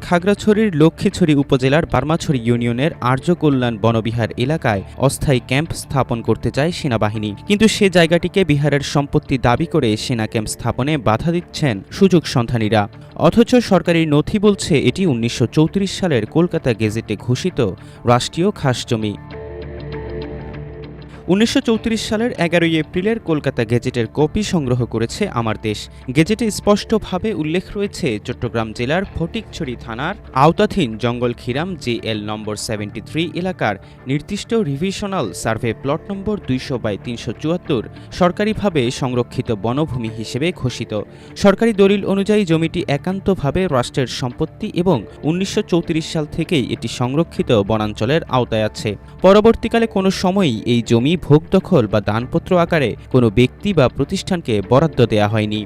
খাগড়াছড়ির লক্ষ্মীছড়ি উপজেলার বার্মাছড়ি ইউনিয়নের আর্য কল্যাণ বনবিহার এলাকায় অস্থায়ী ক্যাম্প স্থাপন করতে চায় সেনাবাহিনী, কিন্তু সে জায়গাটিকে বিহারের সম্পত্তি দাবি করে সেনা ক্যাম্প স্থাপনে বাধা দিচ্ছেন সুযোগ সন্ধানীরা। অথচ সরকারি নথি বলছে এটি ১৯৩৪ সালের কলকাতা গেজেটে ঘোষিত রাষ্ট্রীয় খাসজমি। ১৯৩৪ সালের ১১ এপ্রিলের কলকাতা গেজেটের কপি সংগ্রহ করেছে আমার দেশ। গেজেটে স্পষ্টভাবে উল্লেখ রয়েছে চট্টগ্রাম জেলার ফটিকছড়ি থানার আওতাধীন জঙ্গলখিরাম JL নম্বর 73 এলাকার নির্দিষ্ট রিভিশনাল সার্ভে প্লট নম্বর ২০০/৩৭৪ সরকারিভাবে সংরক্ষিত বনভূমি হিসেবে ঘোষিত। সরকারি দলিল অনুযায়ী জমিটি একান্তভাবে রাষ্ট্রের সম্পত্তি এবং ১৯৩৪ সাল থেকেই এটি সংরক্ষিত বনাঞ্চলের আওতায় আছে। পরবর্তীকালে কোনো সময়ই এই জমি ভোগ দখল বা দানপত্র আকারে কোনো ব্যক্তি বা প্রতিষ্ঠানকে বরাদ্দ দেয়া হয়নি।